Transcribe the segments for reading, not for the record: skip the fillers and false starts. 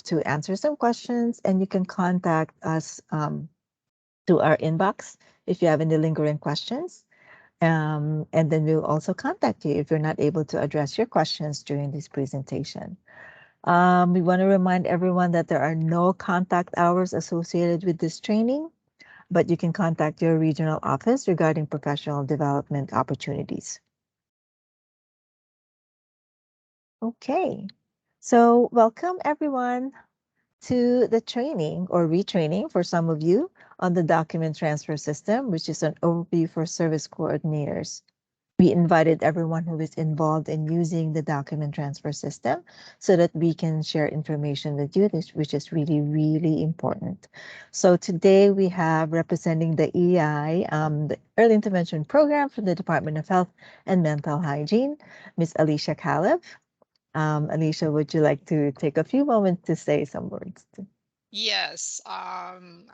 to answer some questions, and you can contact us to our inbox if you have any lingering questions. And then we'll also contact you if you're not able to address your questions during this presentation. We want to remind everyone that there are no contact hours associated with this training, but you can contact your regional office regarding professional development opportunities. Okay, so welcome everyone to the training or retraining for some of you on the document transfer system, which is an overview for service coordinators. We invited everyone who is involved in using the document transfer system so that we can share information with you, which is really, really important. So today we have representing the EI, the Early Intervention Program from the Department of Health and Mental Hygiene, Ms. Alicia Caleb. Alicia, would you like to take a few moments to say some words? Yes, I'm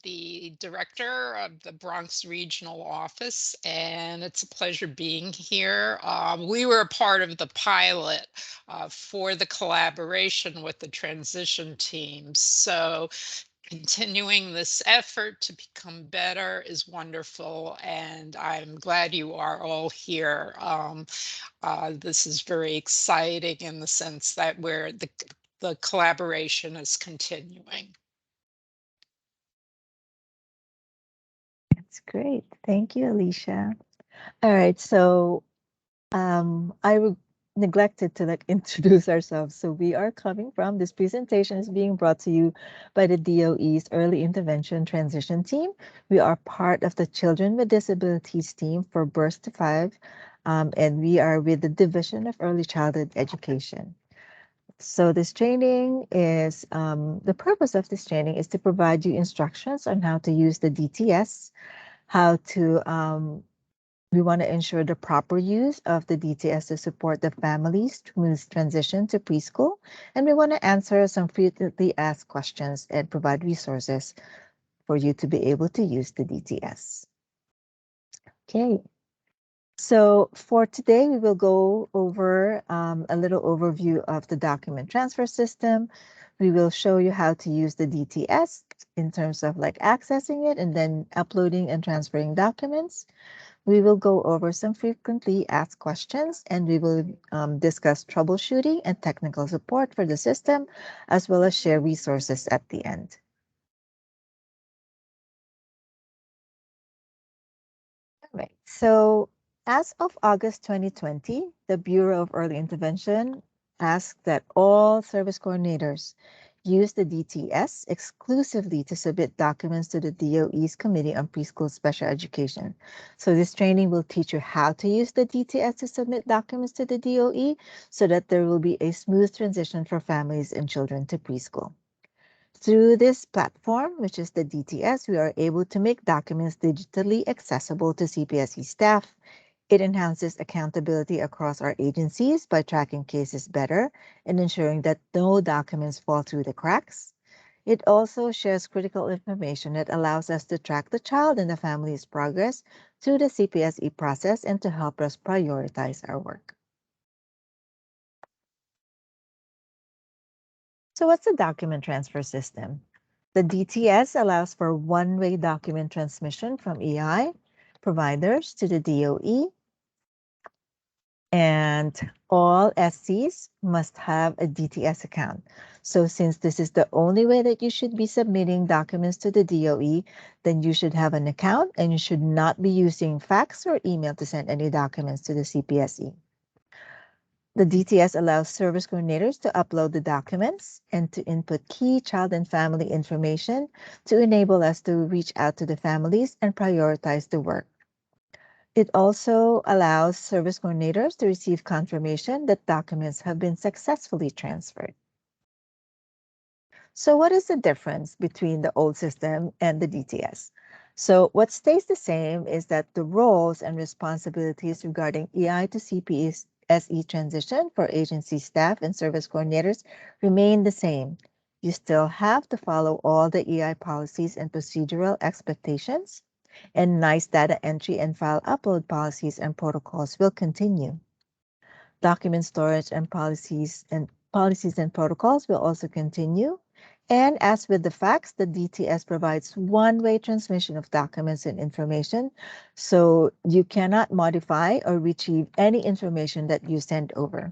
the director of the Bronx Regional Office, and it's a pleasure being here. We were a part of the pilot for the collaboration with the transition teams. So continuing this effort to become better is wonderful, and I'm glad you are all here. This is very exciting in the sense that the collaboration is continuing. That's great. Thank you, Alicia. All right, so neglected to introduce ourselves. So we are coming from this presentation is being brought to you by the DOE's Early Intervention Transition Team. We are part of the Children with Disabilities team for Birth to 5, and we are with the Division of Early Childhood Education. So this training is, the purpose of this training is to provide you instructions on how to use the DTS, how to, we want to ensure the proper use of the DTS to support the families smooth transition to preschool. And we want to answer some frequently asked questions and provide resources for you to be able to use the DTS. Okay. So for today, we will go over a little overview of the document transfer system. We will show you how to use the DTS in terms of accessing it and then uploading and transferring documents. We will go over some frequently asked questions, and we will discuss troubleshooting and technical support for the system, as well as share resources at the end. All right, so as of August 2020, the Bureau of Early Intervention asked that all service coordinators use the DTS exclusively to submit documents to the DOE's Committee on Preschool Special Education. So this training will teach you how to use the DTS to submit documents to the DOE so that there will be a smooth transition for families and children to preschool. Through this platform, which is the DTS, we are able to make documents digitally accessible to CPSE staff. It enhances accountability across our agencies by tracking cases better and ensuring that no documents fall through the cracks. It also shares critical information that allows us to track the child and the family's progress through the CPSE process and to help us prioritize our work. So what's a document transfer system? The DTS allows for one-way document transmission from EI providers to the DOE, and all SCs must have a DTS account. So since this is the only way that you should be submitting documents to the DOE, then you should have an account and you should not be using fax or email to send any documents to the CPSE. The DTS allows service coordinators to upload the documents and to input key child and family information to enable us to reach out to the families and prioritize the work. It also allows service coordinators to receive confirmation that documents have been successfully transferred. So what is the difference between the old system and the DTS? So what stays the same is that the roles and responsibilities regarding EI to CPSE transition for agency staff and service coordinators remain the same. You still have to follow all the EI policies and procedural expectations, and NICE data entry and file upload policies and protocols will continue. Document storage and policies and Policies and protocols will also continue. And as with the fax, the DTS provides one-way transmission of documents and information, so you cannot modify or retrieve any information that you send over.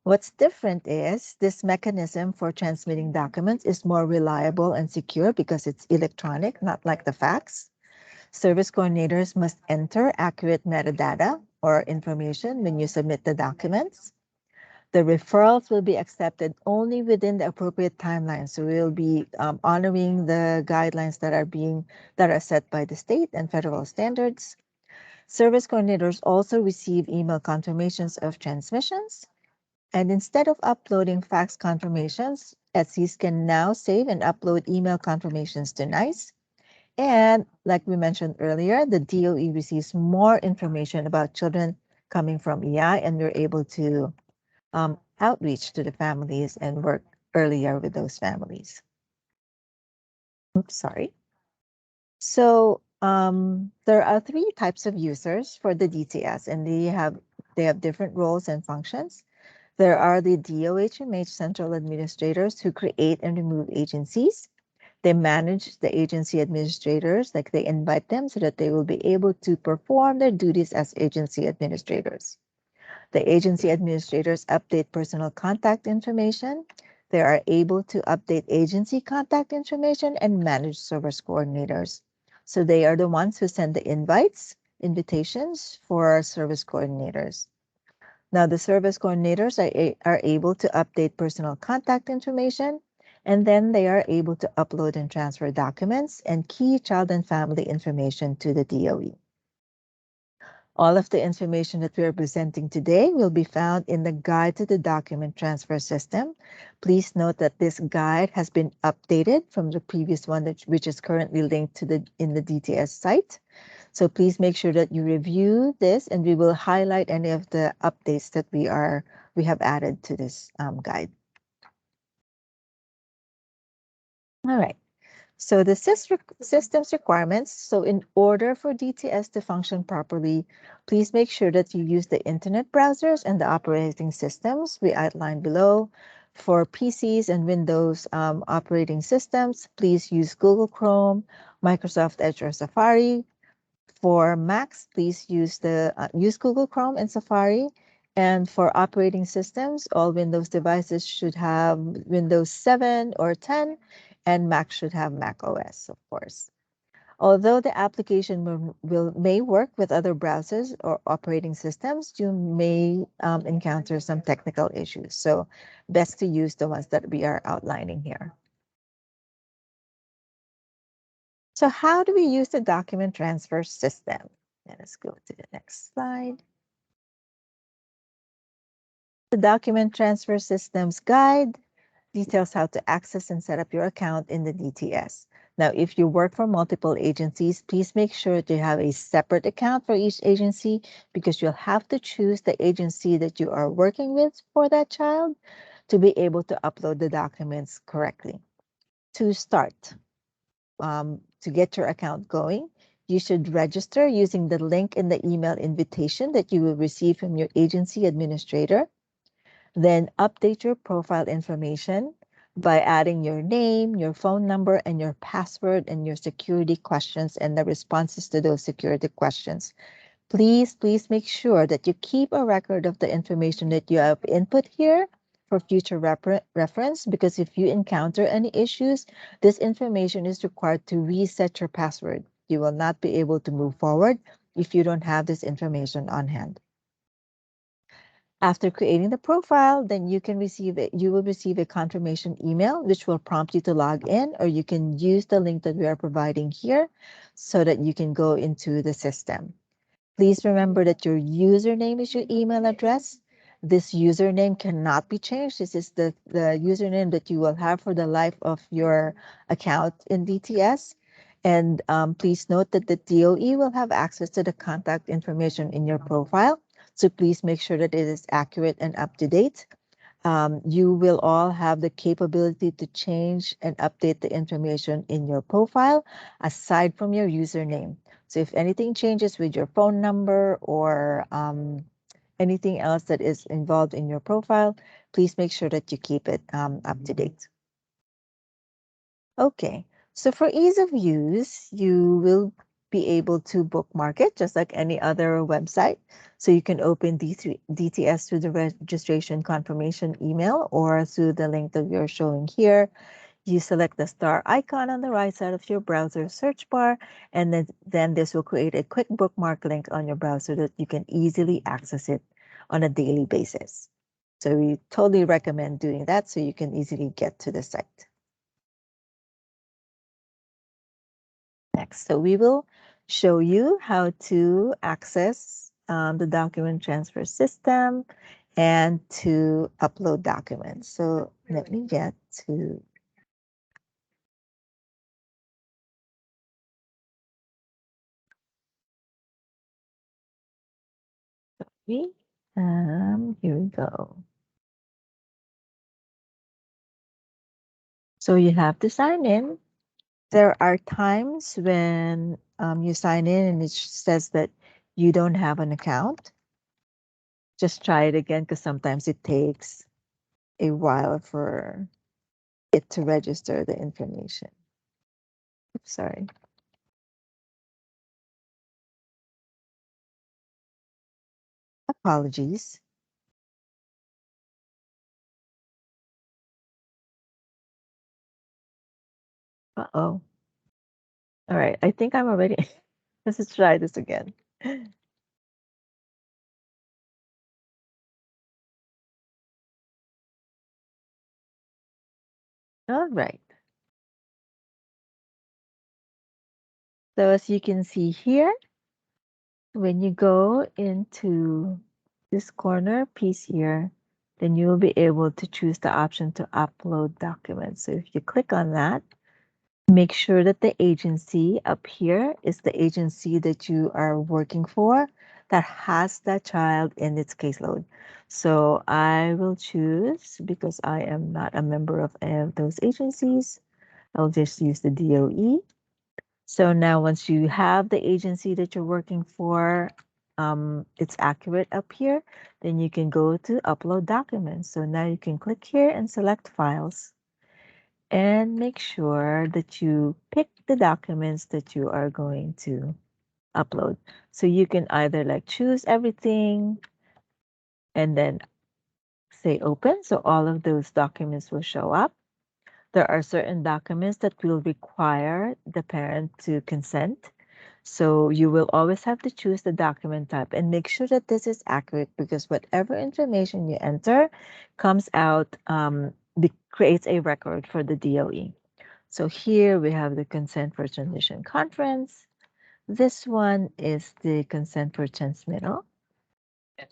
What's different is this mechanism for transmitting documents is more reliable and secure because it's electronic, not like the fax. Service coordinators must enter accurate metadata or information when you submit the documents. The referrals will be accepted only within the appropriate timeline. So we'll be honoring the guidelines that are set by the state and federal standards. Service coordinators also receive email confirmations of transmissions. And instead of uploading fax confirmations, ETSIs can now save and upload email confirmations to NICE. And like we mentioned earlier, the DOE receives more information about children coming from EI, and we're able to outreach to the families and work earlier with those families. Oops, sorry. So there are three types of users for the DTS, and they have different roles and functions. There are the DOHMH central administrators who create and remove agencies. They manage the agency administrators, like they invite them so that they will be able to perform their duties as agency administrators. The agency administrators update personal contact information. They are able to update agency contact information and manage service coordinators. So they are the ones who send the invitations for service coordinators. Now, the service coordinators are able to update personal contact information, and then they are able to upload and transfer documents and key child and family information to the DOE. All of the information that we are presenting today will be found in the Guide to the Document Transfer System. Please note that this guide has been updated from the previous one, which is currently linked to in the DTS site. So please make sure that you review this, and we will highlight any of the updates that we have added to this guide. All right. So the systems requirements. So in order for DTS to function properly, please make sure that you use the internet browsers and the operating systems we outlined below. For PCs and Windows operating systems, please use Google Chrome, Microsoft Edge, or Safari. For Macs, please use Google Chrome and Safari. And for operating systems, all Windows devices should have Windows 7 or 10, and Mac should have Mac OS, of course. Although the application may work with other browsers or operating systems, you may encounter some technical issues. So best to use the ones that we are outlining here. So how do we use the document transfer system? Let us go to the next slide. The Document Transfer Systems Guide details how to access and set up your account in the DTS. Now, if you work for multiple agencies, please make sure that you have a separate account for each agency, because you'll have to choose the agency that you are working with for that child to be able to upload the documents correctly. To start, to get your account going, you should register using the link in the email invitation that you will receive from your agency administrator. Then update your profile information by adding your name, your phone number, and your password, and your security questions and the responses to those security questions. Please make sure that you keep a record of the information that you have input here for future reference, because if you encounter any issues, this information is required to reset your password. You will not be able to move forward if you don't have this information on hand. After creating the profile, then you will receive a confirmation email, which will prompt you to log in, or you can use the link that we are providing here so that you can go into the system. Please remember that your username is your email address. This username cannot be changed. This is the username that you will have for the life of your account in DTS. And please note that the DOE will have access to the contact information in your profile. So please make sure that it is accurate and up to date. You will all have the capability to change and update the information in your profile aside from your username. So if anything changes with your phone number or anything else that is involved in your profile, please make sure that you keep it up to date. Okay, so for ease of use, you will be able to bookmark it just like any other website. So you can open DTS through the registration confirmation email or through the link that you're showing here. You select the star icon on the right side of your browser search bar, and then this will create a quick bookmark link on your browser that you can easily access it on a daily basis. So we totally recommend doing that so you can easily get to the site. Next, so we will show you how to access the document transfer system and to upload documents. So let me get to here we go. So you have to sign in. There are times when you sign in and it says that you don't have an account. Just try it again because sometimes it takes a while for it to register the information. Oops, sorry. Apologies. Uh-oh. All right. I think I'm already. Let's try this again. All right. So as you can see here, when you go into this corner piece here, then you will be able to choose the option to upload documents. So if you click on that, make sure that the agency up here is the agency that you are working for that has that child in its caseload. So I will choose, because I am not a member of any of those agencies, I'll just use the DOE. So now once you have the agency that you're working for, it's accurate up here, then you can go to upload documents. So now you can click here and select files and make sure that you pick the documents that you are going to upload. So you can either like choose everything and then say open. So all of those documents will show up. There are certain documents that will require the parent to consent. So you will always have to choose the document type and make sure that this is accurate because whatever information you enter comes out, creates a record for the DOE. So here we have the consent for transition conference. This one is the consent for transmittal.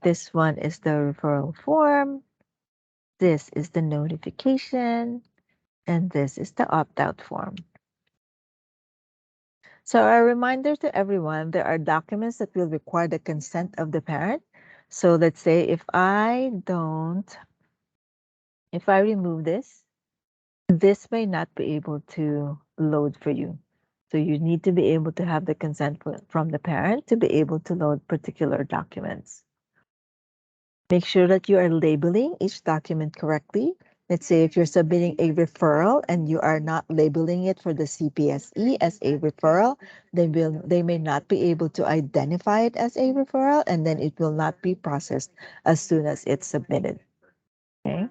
This one is the referral form. This is the notification. And this is the opt-out form. So a reminder to everyone, there are documents that will require the consent of the parent. So let's say if I remove this, this may not be able to load for you. So you need to be able to have the consent from the parent to be able to load particular documents. Make sure that you are labeling each document correctly. Let's say if you're submitting a referral and you are not labeling it for the CPSE as a referral, they may not be able to identify it as a referral, and then it will not be processed as soon as it's submitted. Okay.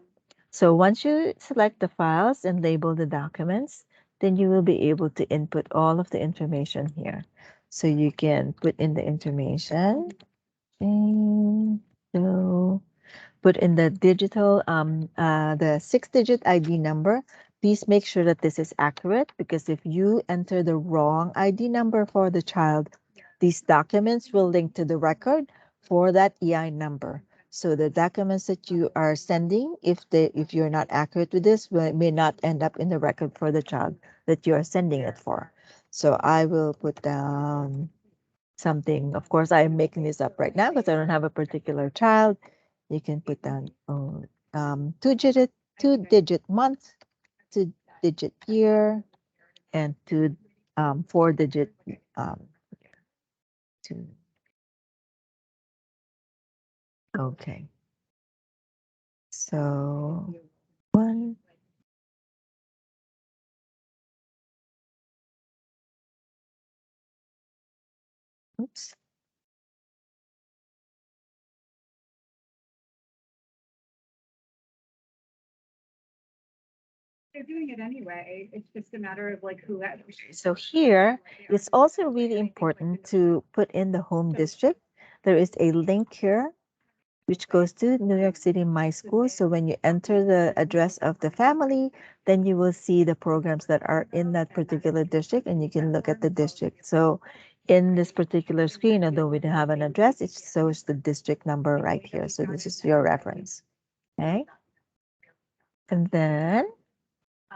So once you select the files and label the documents, then you will be able to input all of the information here. So you can put in the information. Okay. So put in the digital, the 6-digit ID number. Please make sure that this is accurate because if you enter the wrong ID number for the child, these documents will link to the record for that EI number. So the documents that you are sending, if you're not accurate with this, may not end up in the record for the child that you are sending it for. So I will put down something. Of course, I am making this up right now because I don't have a particular child. You can put down two-digit month, two-digit year, and 4-digit two. Okay. So one. Oops. They're doing it anyway. It's just a matter of like who has. So here, it's also really important to put in the home district. There is a link here which goes to New York City My School. So when you enter the address of the family, then you will see the programs that are in that particular district and you can look at the district. So in this particular screen, although we don't have an address, it shows the district number right here. So this is your reference. Okay. And then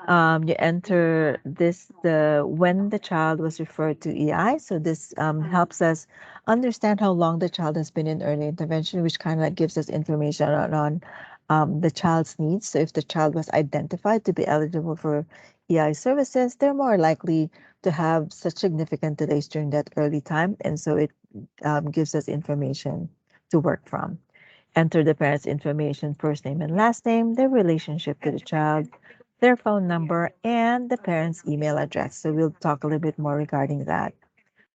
you enter this the when the child was referred to EI. So this helps us understand how long the child has been in early intervention, which kind of like gives us information on the child's needs. So if the child was identified to be eligible for EI services, they're more likely to have such significant delays during that early time, and so it gives us information to work from. Enter the parent's information, first name and last name, their relationship to the child, their phone number, and the parent's email address. So we'll talk a little bit more regarding that.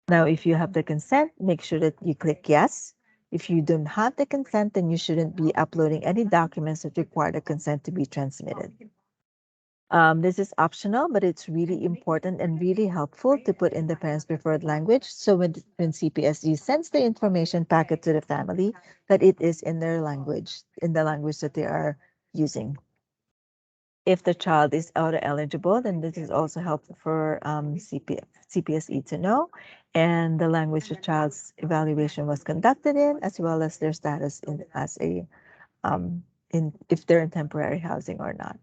Now, if you have the consent, make sure that you click yes. If you don't have the consent, then you shouldn't be uploading any documents that require the consent to be transmitted. This is optional, but it's really important and really helpful to put in the parent's preferred language. So when CPSE sends the information packet to the family, that it is in their language, in the language that they are using. If the child is auto eligible, then this is also helpful for CPSE to know, and the language the child's evaluation was conducted in, as well as their status in as a in if they're in temporary housing or not.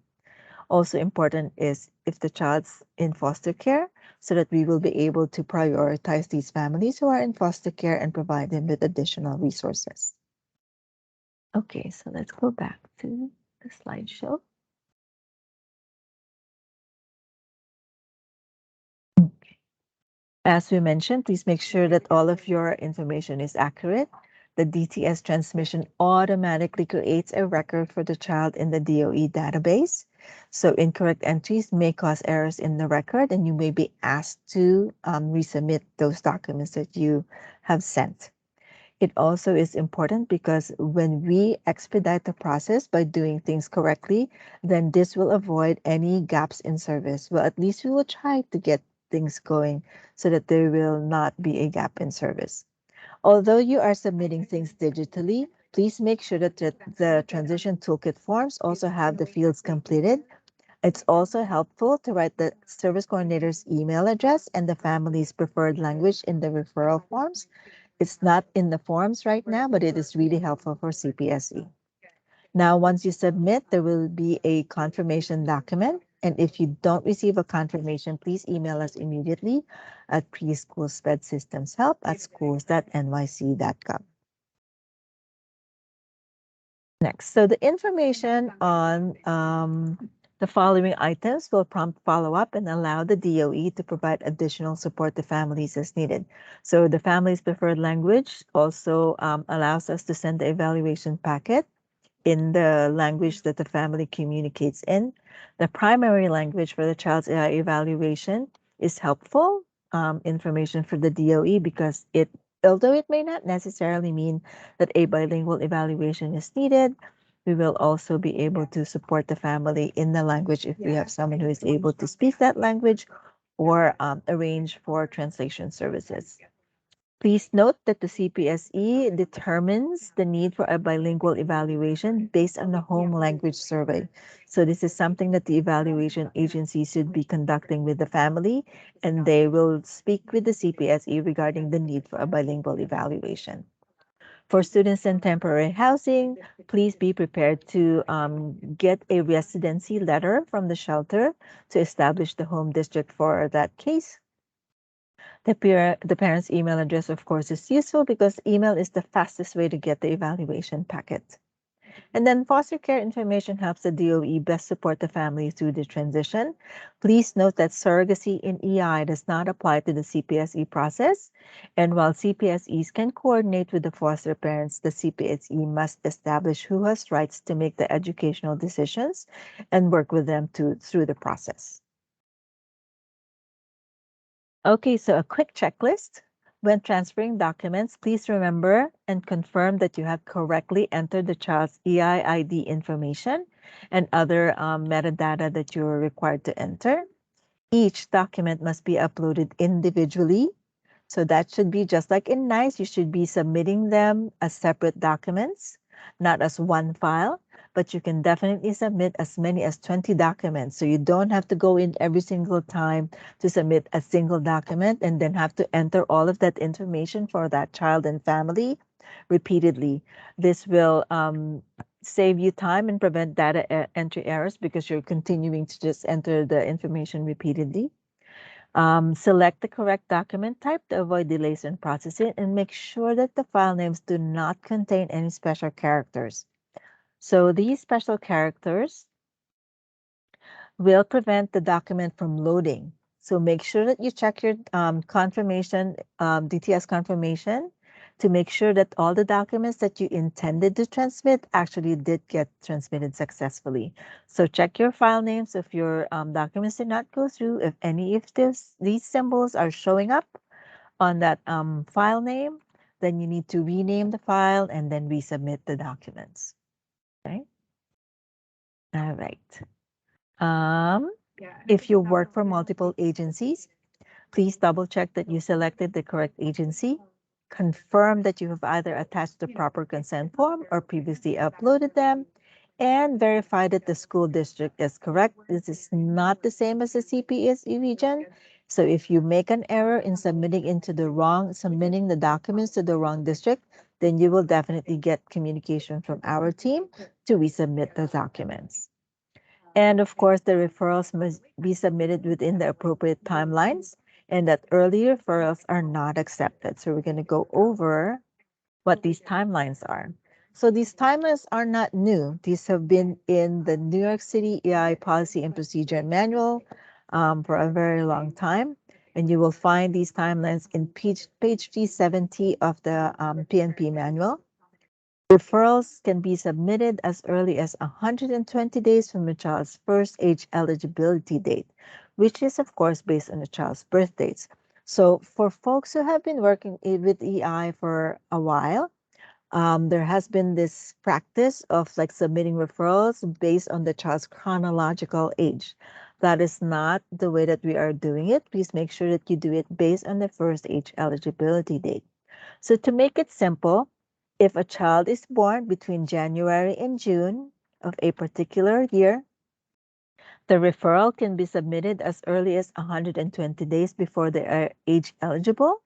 Also important is if the child's in foster care, so that we will be able to prioritize these families who are in foster care and provide them with additional resources. Okay, so let's go back to the slideshow. Okay. As we mentioned, please make sure that all of your information is accurate. The DTS transmission automatically creates a record for the child in the DOE database. So incorrect entries may cause errors in the record, and you may be asked to resubmit those documents that you have sent. It also is important because when we expedite the process by doing things correctly, then this will avoid any gaps in service. Well, at least we will try to get things going so that there will not be a gap in service. Although you are submitting things digitally, please make sure that the transition toolkit forms also have the fields completed. It's also helpful to write the service coordinator's email address and the family's preferred language in the referral forms. It's not in the forms right now, but it is really helpful for CPSE. Now, once you submit, there will be a confirmation document. And if you don't receive a confirmation, please email us immediately at preschoolsped@schools.nyc.gov. Next, so the information on the following items will prompt follow-up and allow the DOE to provide additional support to families as needed. So the family's preferred language also allows us to send the evaluation packet in the language that the family communicates in. The primary language for the child's AI evaluation is helpful information for the DOE because although it may not necessarily mean that a bilingual evaluation is needed, we will also be able to support the family in the language if we have someone who is able to speak that language or arrange for translation services. Please note that the CPSE determines the need for a bilingual evaluation based on the home language survey. So this is something that the evaluation agency should be conducting with the family, and they will speak with the CPSE regarding the need for a bilingual evaluation. For students in temporary housing, please be prepared to get a residency letter from the shelter to establish the home district for that case. The parent's email address, of course, is useful because email is the fastest way to get the evaluation packet. And then foster care information helps the DOE best support the family through the transition. Please note that surrogacy in EI does not apply to the CPSE process. And while CPSEs can coordinate with the foster parents, the CPSE must establish who has rights to make the educational decisions and work with them through the process. Okay, so a quick checklist. When transferring documents, please remember and confirm that you have correctly entered the child's EI ID information and other metadata that you are required to enter. Each document must be uploaded individually. So that should be just like in NICE, you should be submitting them as separate documents, not as one file, but you can definitely submit as many as 20 documents. So you don't have to go in every single time to submit a single document and then have to enter all of that information for that child and family repeatedly. This will save you time and prevent data entry errors because you're continuing to just enter the information repeatedly. Select the correct document type to avoid delays in processing and make sure that the file names do not contain any special characters. So these special characters will prevent the document from loading. So make sure that you check your confirmation, DTS confirmation, to make sure that all the documents that you intended to transmit actually did get transmitted successfully. So check your file names if your documents did not go through, if any of these symbols are showing up on that file name, then you need to rename the file and then resubmit the documents. Okay. All right. If you work for multiple agencies, please double check that you selected the correct agency. Confirm that you have either attached the proper consent form or previously uploaded them, and verify that the school district is correct. This is not the same as the CPSE region. So if you make an error in submitting the documents to the wrong district, then you will definitely get communication from our team to resubmit the documents. And of course, the referrals must be submitted within the appropriate timelines and that early referrals are not accepted. So we're going to go over what these timelines are. So these timelines are not new. These have been in the New York City EI Policy and Procedure Manual for a very long time. And you will find these timelines in page 370 of the PNP manual. Referrals can be submitted as early as 120 days from a child's first age eligibility date, which is, of course, based on the child's birth dates. So for folks who have been working with EI for a while, there has been this practice of like submitting referrals based on the child's chronological age. That is not the way that we are doing it. Please make sure that you do it based on the first age eligibility date. So to make it simple, if a child is born between January and June of a particular year, the referral can be submitted as early as 120 days before they are age eligible.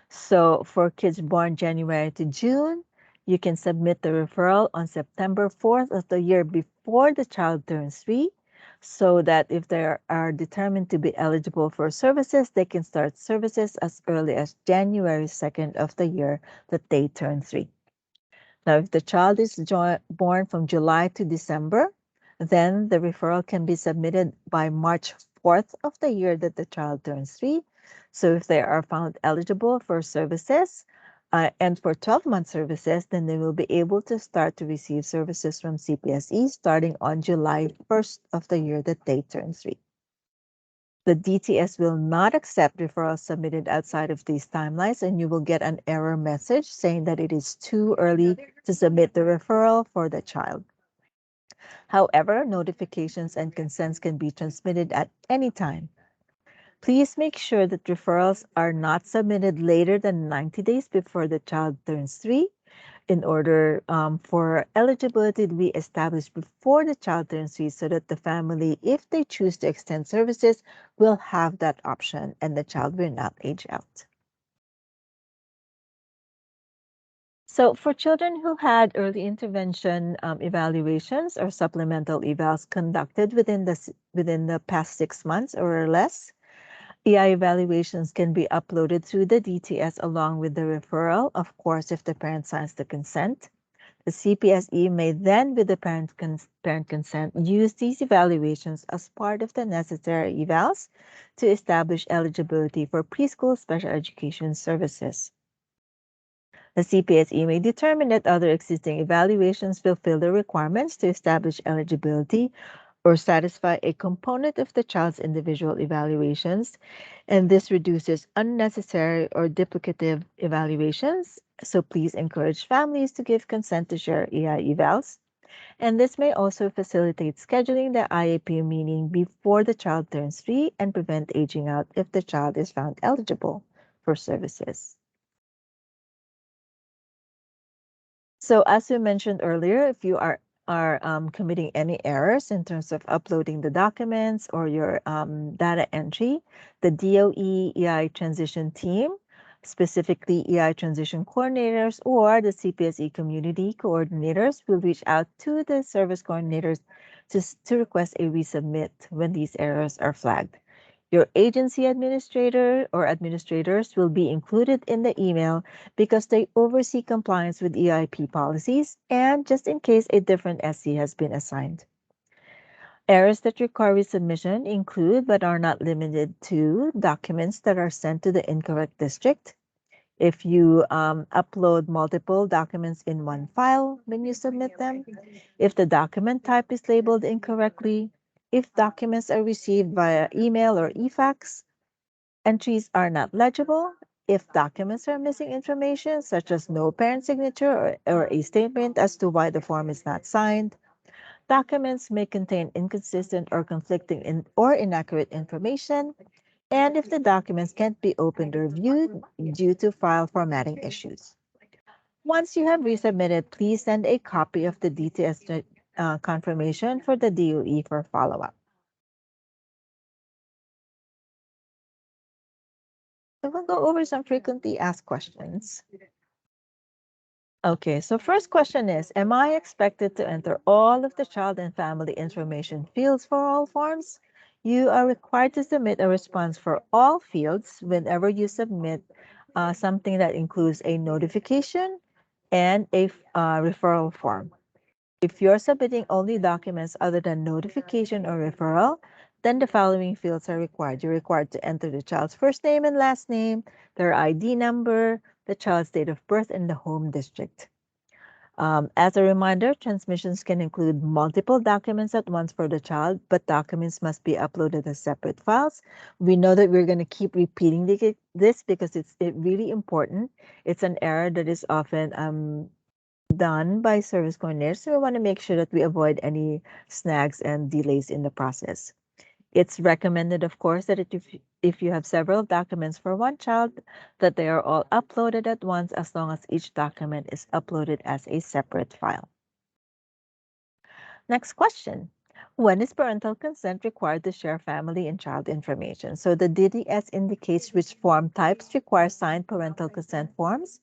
So for kids born January to June, you can submit the referral on September 4th of the year before the child turns 3, so that if they are determined to be eligible for services, they can start services as early as January 2nd of the year that they turn 3. Now, if the child is born from July to December, then the referral can be submitted by March 4th of the year that the child turns 3. So if they are found eligible for services and for 12-month services, then they will be able to start to receive services from CPSE starting on July 1st of the year that they turn 3. The DTS will not accept referrals submitted outside of these timelines, and you will get an error message saying that it is too early to submit the referral for the child. However, notifications and consents can be transmitted at any time. Please make sure that referrals are not submitted later than 90 days before the child turns 3 in order for eligibility to be established before the child turns 3 so that the family, if they choose to extend services, will have that option and the child will not age out. So for children who had early intervention evaluations or supplemental evals conducted within the past 6 months or less, EI evaluations can be uploaded through the DTS along with the referral, of course, if the parent signs the consent. The CPSE may then, with the parent consent, use these evaluations as part of the necessary evals to establish eligibility for preschool special education services. The CPSE may determine that other existing evaluations fulfill the requirements to establish eligibility or satisfy a component of the child's individual evaluations, and this reduces unnecessary or duplicative evaluations. So please encourage families to give consent to share EI evals. And this may also facilitate scheduling the IAP meeting before the child turns 3 and prevent aging out if the child is found eligible for services. So as we mentioned earlier, if you are committing any errors in terms of uploading the documents or your data entry, the DOE EI transition team, specifically EI transition coordinators or the CPSE community coordinators, will reach out to the service coordinators to request a resubmit when these errors are flagged. Your agency administrator or administrators will be included in the email because they oversee compliance with EIP policies and just in case a different SC has been assigned. Errors that require resubmission include but are not limited to documents that are sent to the incorrect district. If you upload multiple documents in one file when you submit them, if the document type is labeled incorrectly, if documents are received via email or eFax, entries are not legible, if documents are missing information such as no parent signature or a statement as to why the form is not signed, documents may contain inconsistent or conflicting or inaccurate information, and if the documents can't be opened or viewed due to file formatting issues. Once you have resubmitted, please send a copy of the DTS confirmation for the DOE for follow-up. So we'll go over some frequently asked questions. Okay, so first question is, am I expected to enter all of the child and family information fields for all forms? You are required to submit a response for all fields whenever you submit something that includes a notification and a referral form. If you're submitting only documents other than notification or referral, then the following fields are required. You're required to enter the child's first name and last name, their ID number, the child's date of birth, and the home district. As a reminder, transmissions can include multiple documents at once for the child, but documents must be uploaded as separate files. We know that we're going to keep repeating this because it's really important. It's an error that is often done by service coordinators, so we want to make sure that we avoid any snags and delays in the process. It's recommended, of course, that if you have several documents for one child, that they are all uploaded at once as long as each document is uploaded as a separate file. Next question. When is parental consent required to share family and child information? So the DTS indicates which form types require signed parental consent forms,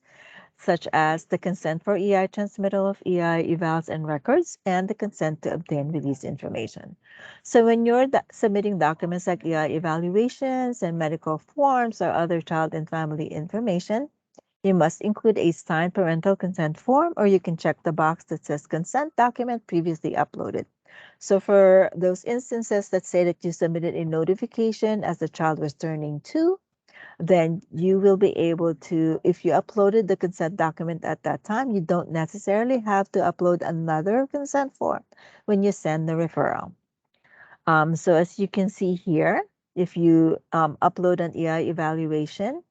such as the consent for EI transmittal of EI evals and records, and the consent to obtain release information. So when you're submitting documents like EI evaluations and medical forms or other child and family information, you must include a signed parental consent form, or you can check the box that says consent document previously uploaded. So for those instances that say that you submitted a notification as the child was turning 2, then you will be able to, if you uploaded the consent document at that time, you don't necessarily have to upload another consent form when you send the referral. So as you can see here, if you upload an EI evaluation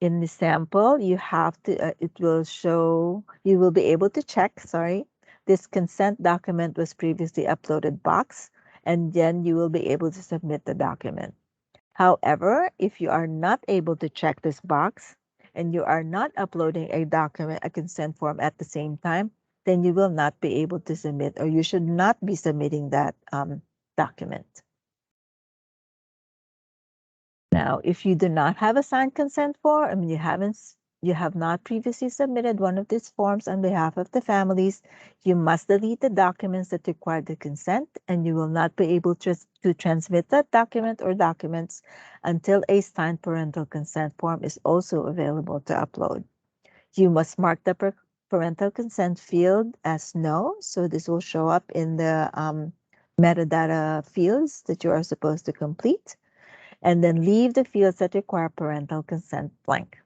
in the sample, you have to, it will show, you will be able to check, this consent document was previously uploaded box, and then you will be able to submit the document. However, if you are not able to check this box and you are not uploading a document, a consent form at the same time, then you will not be able to submit, or you should not be submitting that document. Now, if you do not have a signed consent form, I mean, you have not previously submitted one of these forms on behalf of the families, you must delete the documents that require the consent, and you will not be able to transmit that document or documents until a signed parental consent form is also available to upload. You must mark the parental consent field as no. So this will show up in the metadata fields that you are supposed to complete. And then leave the fields that require parental consent blank.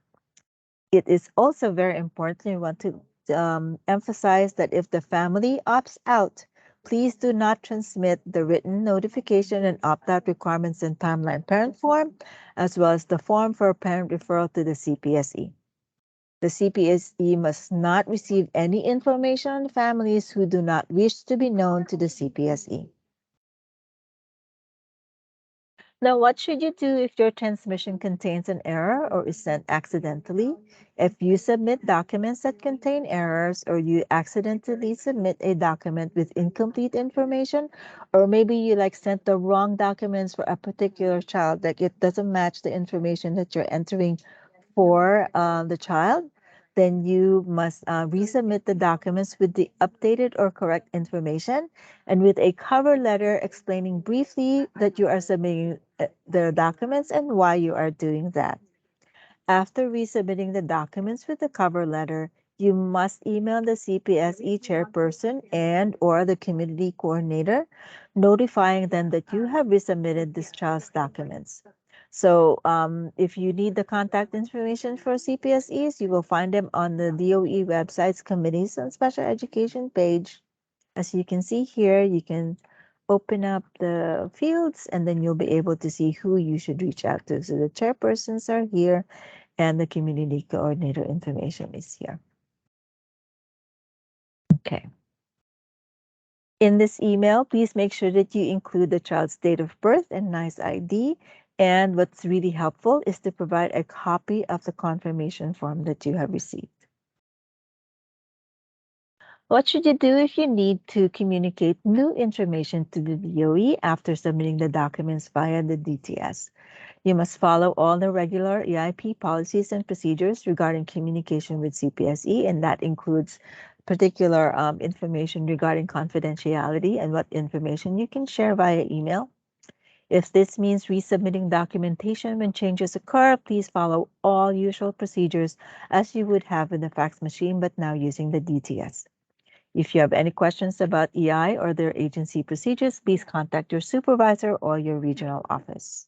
It is also very important, we want to emphasize that if the family opts out, please do not transmit the written notification and opt-out requirements in timeline parent form, as well as the form for parent referral to the CPSE. The CPSE must not receive any information on families who do not wish to be known to the CPSE. Now, what should you do if your transmission contains an error or is sent accidentally? If you submit documents that contain errors, or you accidentally submit a document with incomplete information, or maybe you sent the wrong documents for a particular child, like it doesn't match the information that you're entering for the child, then you must resubmit the documents with the updated or correct information and with a cover letter explaining briefly that you are submitting the documents and why you are doing that. After resubmitting the documents with the cover letter, you must email the CPSE chairperson and or the community coordinator, notifying them that you have resubmitted this child's documents. So if you need the contact information for CPSEs, you will find them on the DOE website's Committees on Special Education page. As you can see here, you can open up the fields and then you'll be able to see who you should reach out to. So the chairpersons are here and the community coordinator information is here. Okay. In this email, please make sure that you include the child's date of birth and NICE ID. And what's really helpful is to provide a copy of the confirmation form that you have received. What should you do if you need to communicate new information to the DOE after submitting the documents via the DTS? You must follow all the regular EIP policies and procedures regarding communication with CPSE, and that includes particular information regarding confidentiality and what information you can share via email. If this means resubmitting documentation when changes occur, please follow all usual procedures as you would have in the fax machine, but now using the DTS. If you have any questions about EI or their agency procedures, please contact your supervisor or your regional office.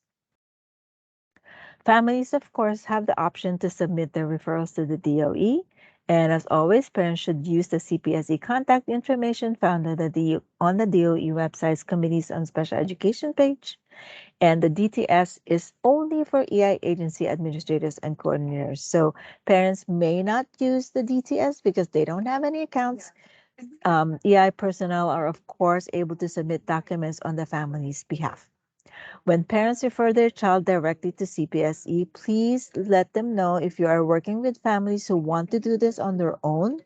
Families, of course, have the option to submit their referrals to the DOE. And as always, parents should use the CPSE contact information found on the DOE website's Committees on Special Education page. And the DTS is only for EI agency administrators and coordinators. So parents may not use the DTS because they don't have any accounts. EI personnel are, of course, able to submit documents on the family's behalf. When parents refer their child directly to CPSE, please let them know if you are working with families who want to do this on their own.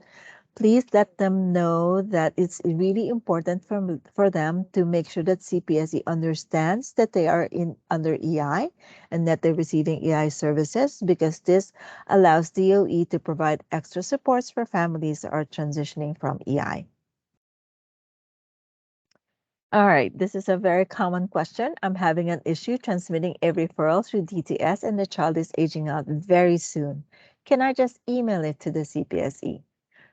Please let them know that it's really important for them to make sure that CPSE understands that they are under EI and that they're receiving EI services, because this allows DOE to provide extra supports for families that are transitioning from EI. All right, this is a very common question. I'm having an issue transmitting a referral through DTS and the child is aging out very soon. Can I just email it to the CPSE?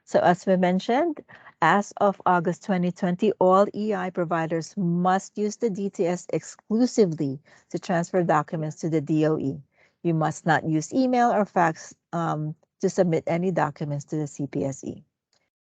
So as we mentioned, as of August 2020, all EI providers must use the DTS exclusively to transfer documents to the DOE. You must not use email or fax to submit any documents to the CPSE.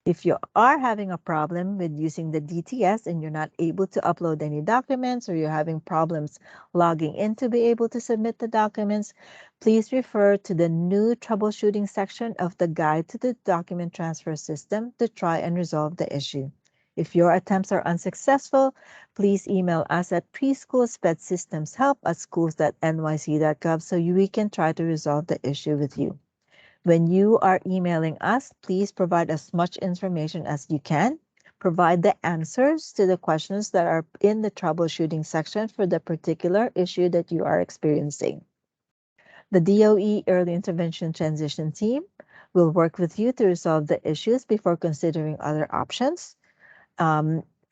If you are having a problem with using the DTS and you're not able to upload any documents, or you're having problems logging in to be able to submit the documents, please refer to the new troubleshooting section of the guide to the document transfer system to try and resolve the issue. If your attempts are unsuccessful, please email us at preschoolspedsystemshelp@schools.nyc.gov so we can try to resolve the issue with you. When you are emailing us, please provide as much information as you can. Provide the answers to the questions that are in the troubleshooting section for the particular issue that you are experiencing. The DOE Early Intervention Transition Team will work with you to resolve the issues before considering other options,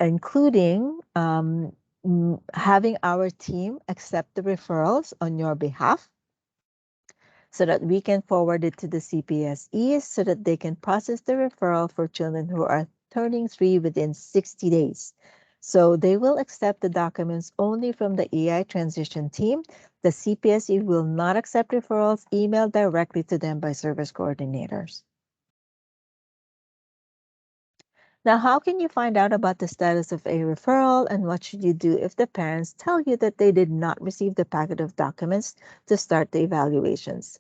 including having our team accept the referrals on your behalf. so that we can forward it to the CPSEs so that they can process the referral for children who are turning 3 within 60 days. So they will accept the documents only from the EI transition team. The CPSE will not accept referrals emailed directly to them by service coordinators. Now, how can you find out about the status of a referral, and what should you do if the parents tell you that they did not receive the packet of documents to start the evaluations?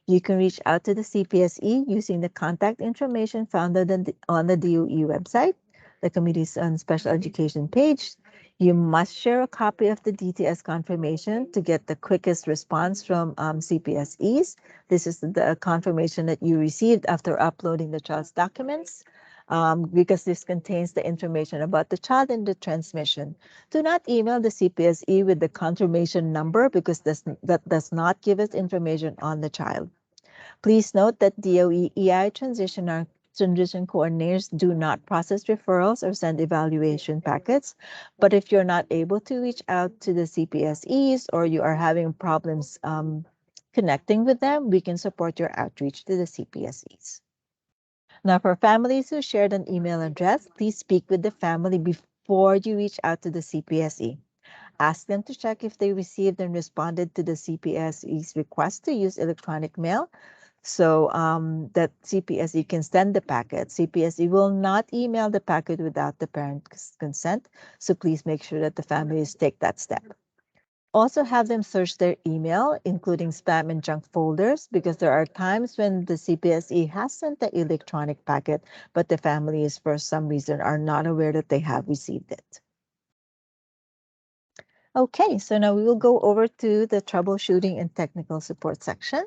You can reach out to the CPSE using the contact information found on the DOE website, the Committees on Special Education page. You must share a copy of the DTS confirmation to get the quickest response from CPSEs. This is the confirmation that you received after uploading the child's documents. Because this contains the information about the child and the transmission. Do not email the CPSE with the confirmation number because that does not give us information on the child. Please note that DOE EI transition coordinators do not process referrals or send evaluation packets. But if you're not able to reach out to the CPSEs or you are having problems connecting with them, we can support your outreach to the CPSEs. Now, for families who shared an email address, please speak with the family before you reach out to the CPSE. Ask them to check if they received and responded to the CPSE's request to use electronic mail so that CPSE can send the packet. CPSE will not email the packet without the parent's consent, so please make sure that the families take that step. Also have them search their email, including spam and junk folders, because there are times when the CPSE has sent the electronic packet, but the families, for some reason, are not aware that they have received it. Okay, so now we will go over to the troubleshooting and technical support section.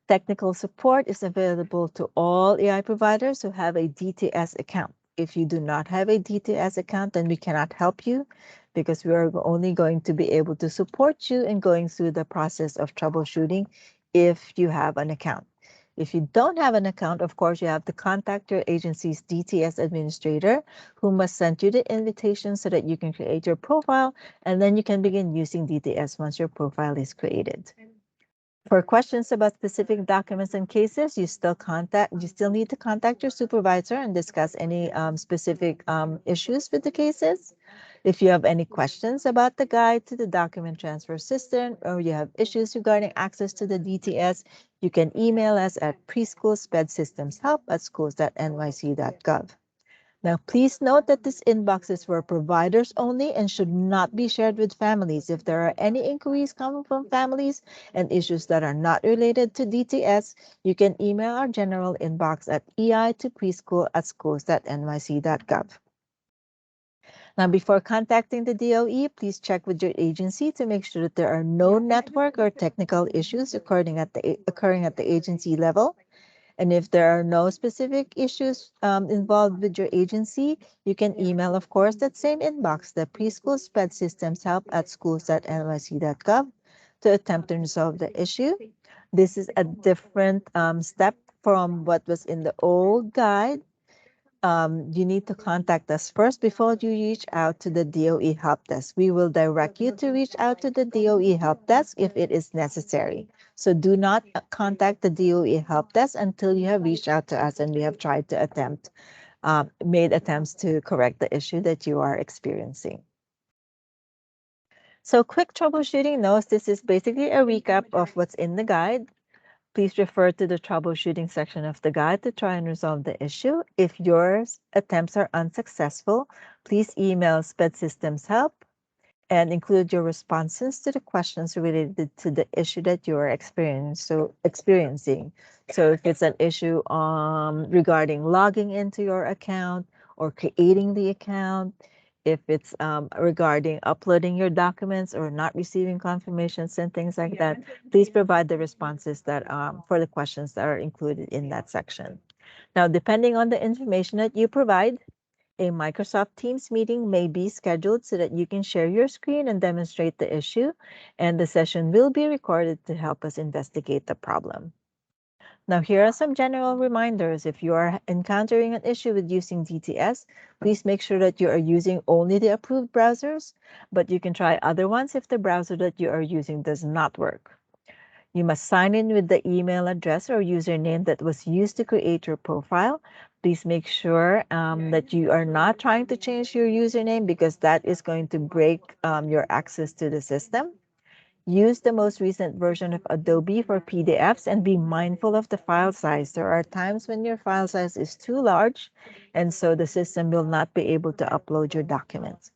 Technical support is available to all AI providers who have a DTS account. If you do not have a DTS account, then we cannot help you because we are only going to be able to support you in going through the process of troubleshooting if you have an account. If you don't have an account, of course, you have to contact your agency's DTS administrator, who must send you the invitation so that you can create your profile, and then you can begin using DTS once your profile is created. For questions about specific documents and cases, you still need to contact your supervisor and discuss any specific issues with the cases. If you have any questions about the guide to the document transfer system, or you have issues regarding access to the DTS, you can email us at preschoolspedsystemshelp@schools.nyc.gov. Now, please note that this inbox is for providers only and should not be shared with families. If there are any inquiries coming from families and issues that are not related to DTS, you can email our general inbox at ei2preschool@schools.nyc.gov. Now, before contacting the DOE, please check with your agency to make sure that there are no network or technical issues occurring at the agency level. And if there are no specific issues involved with your agency, you can email, of course, that same inbox, the preschool sped systems help@schools.nyc.gov, to attempt to resolve the issue. This is a different step from what was in the old guide. You need to contact us first before you reach out to the DOE help desk. We will direct you to reach out to the DOE help desk if it is necessary. So do not contact the DOE help desk until you have reached out to us and we have tried to made attempts to correct the issue that you are experiencing. So quick troubleshooting notes, this is basically a recap of what's in the guide. Please refer to the troubleshooting section of the guide to try and resolve the issue. If your attempts are unsuccessful, please email SPED Systems Help and include your responses to the questions related to the issue that you are experiencing. So if it's an issue regarding logging into your account or creating the account, if it's regarding uploading your documents or not receiving confirmations and things like that, please provide the responses that for the questions that are included in that section. Now, depending on the information that you provide, a Microsoft Teams meeting may be scheduled so that you can share your screen and demonstrate the issue, and the session will be recorded to help us investigate the problem. Now, here are some general reminders. If you are encountering an issue with using DTS, please make sure that you are using only the approved browsers, but you can try other ones if the browser that you are using does not work. You must sign in with the email address or username that was used to create your profile. Please make sure that you are not trying to change your username because that is going to break your access to the system. Use the most recent version of Adobe for PDFs and be mindful of the file size. There are times when your file size is too large, and so the system will not be able to upload your documents.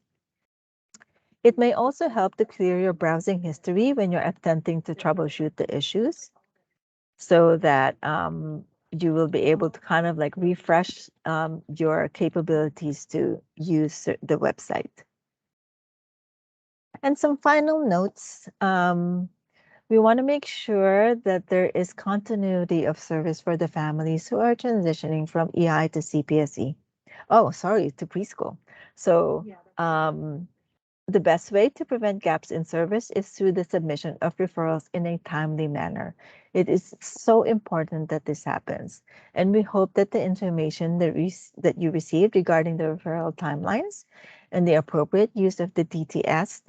It may also help to clear your browsing history when you're attempting to troubleshoot the issues so that you will be able to kind of like refresh your capabilities to use the website. And some final notes. We want to make sure that there is continuity of service for the families who are transitioning from EI to CPSE. Oh, sorry, to preschool. So the best way to prevent gaps in service is through the submission of referrals in a timely manner. It is so important that this happens. And we hope that the information that you received regarding the referral timelines and the appropriate use of the DTS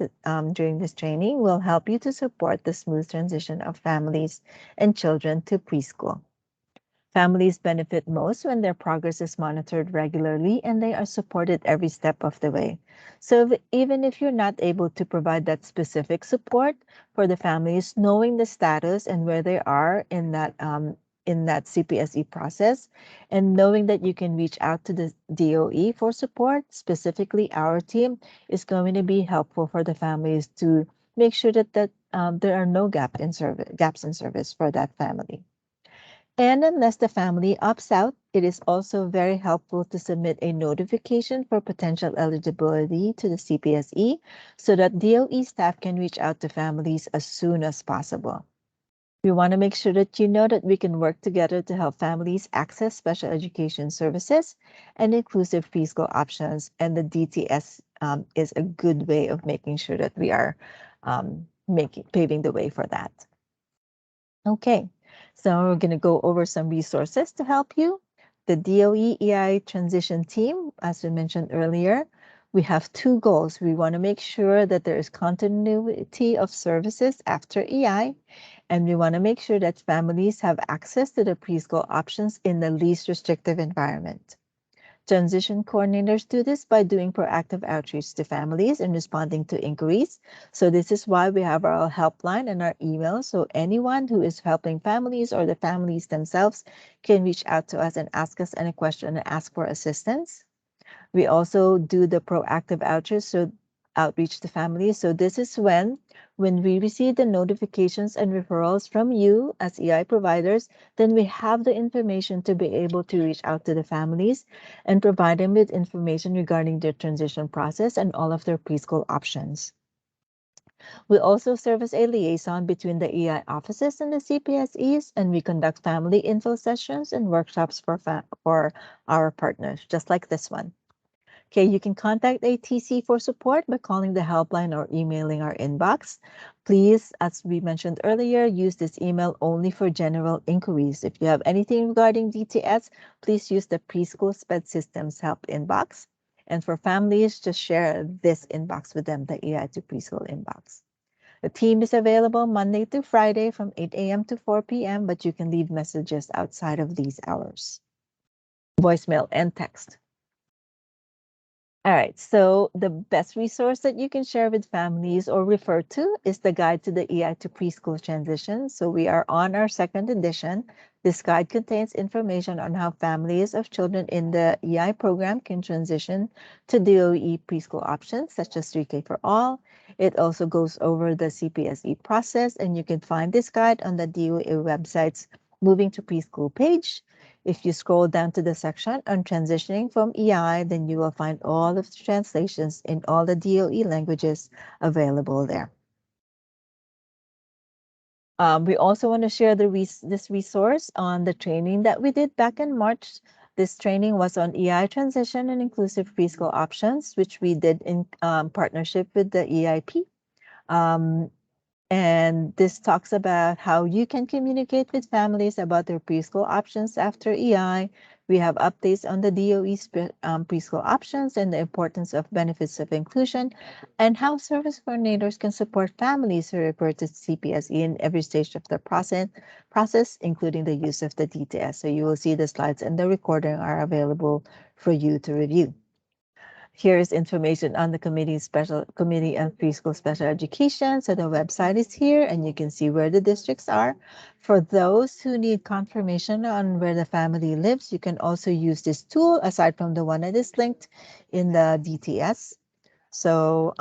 during this training will help you to support the smooth transition of families and children to preschool. Families benefit most when their progress is monitored regularly and they are supported every step of the way. So even if you're not able to provide that specific support for the families, knowing the status and where they are in that CPSE process, and knowing that you can reach out to the DOE for support, specifically our team, is going to be helpful for the families to make sure that there are no gaps in service for that family. And unless the family opts out, it is also very helpful to submit a notification for potential eligibility to the CPSE so that DOE staff can reach out to families as soon as possible. We want to make sure that you know that we can work together to help families access special education services and inclusive preschool options, and the DTS is a good way of making sure that we are paving the way for that. Okay, so we're going to go over some resources to help you. The DOE EI transition team, as we mentioned earlier, we have two goals. We want to make sure that there is continuity of services after EI, and we want to make sure that families have access to the preschool options in the least restrictive environment. Transition coordinators do this by doing proactive outreach to families and responding to inquiries. So this is why we have our helpline and our email. So anyone who is helping families or the families themselves can reach out to us and ask us any question and ask for assistance. We also do the proactive outreach to families. So this is when we receive the notifications and referrals from you as EI providers, then we have the information to be able to reach out to the families and provide them with information regarding their transition process and all of their preschool options. We also serve as a liaison between the EI offices and the CPSEs, and we conduct family info sessions and workshops for our partners, just like this one. Okay, you can contact ATC for support by calling the helpline or emailing our inbox. Please, as we mentioned earlier, use this email only for general inquiries. If you have anything regarding DTS, please use the Preschool Sped Systems Help inbox. And for families, just share this inbox with them, the EI to Preschool inbox. The team is available Monday to Friday from 8 a.m. to 4 p.m., but you can leave messages outside of these hours. Voicemail and text. All right, so the best resource that you can share with families or refer to is the Guide to the EI to Preschool Transition. So we are on our second edition. This guide contains information on how families of children in the EI program can transition to DOE preschool options, such as 3K for All. It also goes over the CPSE process, and you can find this guide on the DOE website's Moving to Preschool page. If you scroll down to the section on transitioning from EI, then you will find all of the translations in all the DOE languages available there. We also want to share this resource on the training that we did back in March. This training was on EI transition and inclusive preschool options, which we did in partnership with the EIP. And this talks about how you can communicate with families about their preschool options after EI. We have updates on the DOE preschool options and the importance of benefits of inclusion, and how service coordinators can support families who refer to CPSE in every stage of the process, including the use of the DTS. So you will see the slides and the recording are available for you to review. Here is information on the committee of preschool special education. So the website is here and you can see where the districts are. For those who need confirmation on where the family lives, you can also use this tool aside from the one that is linked in the DTS. So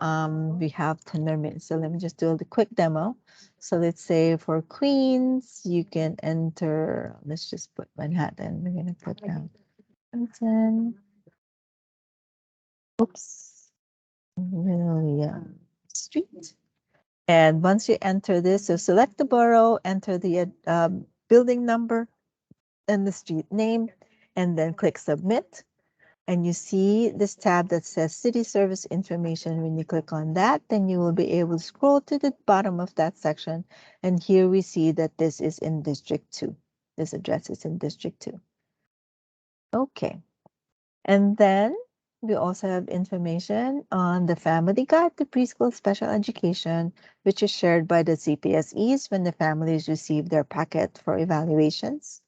we have 10 minutes. So let me just do a quick demo. So let's say for Queens, you can enter, let's just put Manhattan. We're going to put down Manhattan. Oops. William Street. And once you enter this, so select the borough, enter the building number and the street name, and then click submit. And you see this tab that says city service information. When you click on that, then you will be able to scroll to the bottom of that section. And here we see that this is in District 2. This address is in District 2. Okay. And then we also have information on the Family Guide to Preschool Special Education, which is shared by the CPSEs when the families receive their packet for evaluations.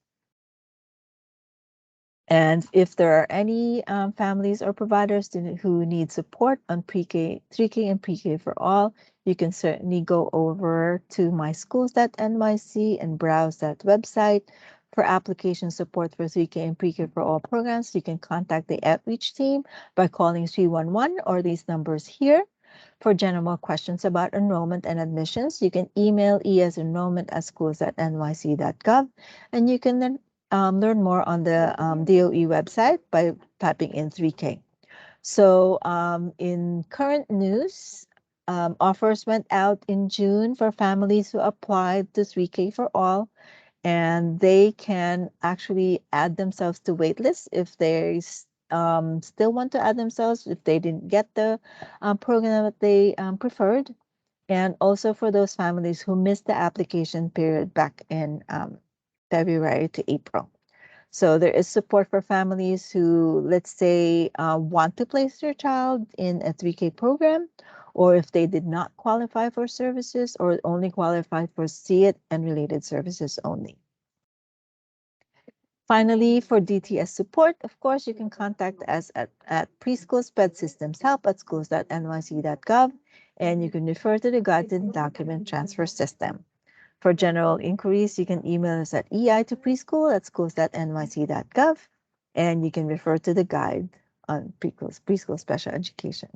And if there are any families or providers who need support on pre-K, 3K and pre-K for all, you can certainly go over to myschools.nyc and browse that website. For application support for 3K and pre-K for all programs, you can contact the outreach team by calling 311 or these numbers here. For general questions about enrollment and admissions, you can email esenrollment@schools.nyc.gov, and you can then learn more on the DOE website by typing in 3K. So in current news, offers went out in June for families who applied to 3K for all, and they can actually add themselves to waitlist if they still want to add themselves if they didn't get the program that they preferred. And also for those families who missed the application period back in February to April. So there is support for families who, let's say, want to place their child in a 3K program, or if they did not qualify for services or only qualified for SEED and related services only. Finally, for DTS support, of course, you can contact us at Preschool Sped Systems Help at schools.nyc.gov, and you can refer to the guided document transfer system. For general inquiries, you can email us at ei2preschool@schools.nyc.gov, and you can refer to the guide on preschool special education.